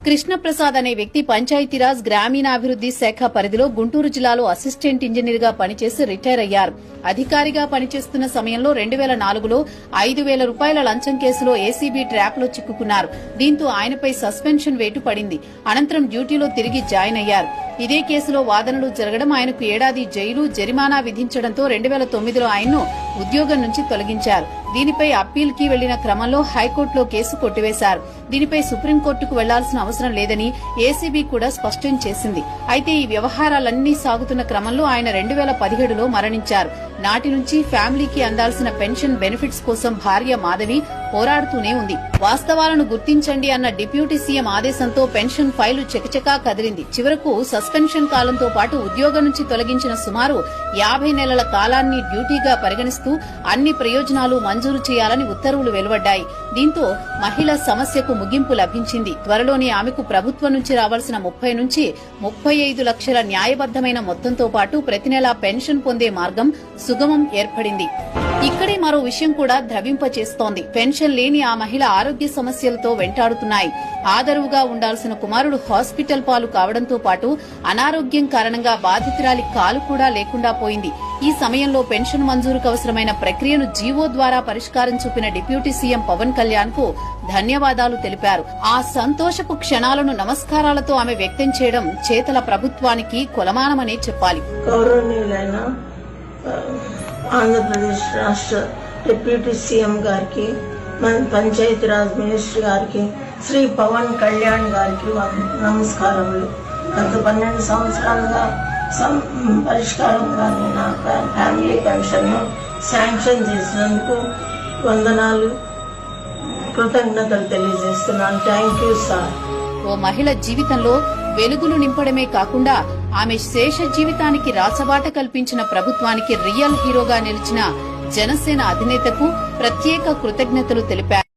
కృష్ణప్రసాద్ అనే వ్యక్తి పంచాయతీరాజ్ గ్రామీణాభివృద్ది శాఖ పరిధిలో గుంటూరు జిల్లాలో అసిస్టెంట్ ఇంజనీర్ గా పనిచేసి రిటైర్ అయ్యారు. అధికారిగా పనిచేస్తున్న సమయంలో 2004లో 5,000 రూపాయల లంచం కేసులో ఏసీబీ ట్రాప్ లో చిక్కుకున్నారు. దీంతో ఆయనపై సస్పెన్షన్ వేటు పడింది. అనంతరం డ్యూటీలో తిరిగి జాయిన్ అయ్యారు. ఇదే కేసులో వాదనలు జరగడం, ఆయనకు ఏడాది జైలు, జరిమానా విధించడంతో 2009లో ఆయన్ను ఉద్యోగం నుంచి తొలగించారు. దీనిపై అప్పీల్ కి వెళ్లిన క్రమంలో హైకోర్టులో కేసు కొట్టివేశారు. దీనిపై సుప్రీంకోర్టుకు వెళ్లాల్సిన అవసరం లేదని ఏసీబీ కూడా స్పష్టం చేసింది. అయితే ఈ వ్యవహారాలన్నీ సాగుతున్న క్రమంలో ఆయన 2017లో మరణించారు. నాటి నుంచి ఫ్యామిలీకి అందాల్సిన పెన్షన్ బెనిఫిట్స్ కోసం భార్య మాధవి పోరాడుతూనే ఉంది. వాస్తవాలను గుర్తించండి అన్న డిప్యూటీ సీఎం ఆదేశంతో పెన్షన్ ఫైలు చకచకా కదిలింది. చివరకు సస్పెన్షన్ కాలంతో పాటు ఉద్యోగం నుంచి తొలగించిన సుమారు 50 నెలల కాలాన్ని డ్యూటీగా పరిగణిస్తూ అన్ని ప్రయోజనాలు మంజూరు చేయాలని ఉత్తర్వులు వెలువడ్డాయి. దీంతో మహిళ సమస్యకు ముగింపు లభించింది. త్వరలోనే ఆమెకు ప్రభుత్వం నుంచి రావాల్సిన 30 నుంచి 35 లక్షల న్యాయబద్దమైన మొత్తంతో పాటు ప్రతి నెలా పెన్షన్ పొందే మార్గం సుగమం ఏర్పడింది. ఇక్కడే మరో విషయం కూడా ద్రవింపచేస్తోంది. పెన్షన్ లేని ఆ మహిళ ఆరోగ్య సమస్యలతో వెంటాడుతున్నాయి. ఆదరువుగా ఉండాల్సిన కుమారుడు హాస్పిటల్ పాలు కావడంతో పాటు అనారోగ్యం కారణంగా బాధితురాలి కాలు కూడా లేకుండా పోయింది. ఈ సమయంలో పెన్షన్ మంజూరుకు అవసరమైన ప్రక్రియను జీవో ద్వారా పరిష్కారం చూపిన డిప్యూటీ సీఎం పవన్ కళ్యాణ్ కు ధన్యవాదాలు తెలిపారు. ఆ సంతోషపు క్షణాలను నమస్కారాలతో ఆమె వ్యక్తం చేయడం చేతల ప్రభుత్వానికి కొలమానమనే చెప్పాలి. ఆంధ్రప్రదేశ్ రాష్ట్ర డిప్యూటీ సీఎం గారికి, పంచాయతీరాజ్ మినిస్టర్ గారికి, శ్రీ పవన్ కళ్యాణ్ గారికి నమస్కారములు. గత 12 సంవత్సరాలుగా పరిష్కారంగా నా ఫ్యామిలీ పెన్షన్ శాంక్షన్ చేసినందుకు వందనాలు, కృతజ్ఞతలు తెలియజేస్తున్నాను. Thank you sir. ఓ మహిళ జీవితంలో వెలుగులు నింపడమే కాకుండా ఆమె శేష జీవితానికి రాచబాట కల్పించిన ప్రభుత్వానికి రియల్ హీరోగా నిలిచిన జనసేన అధినేతకు ప్రత్యేక కృతజ్ఞతలు తెలిపారు.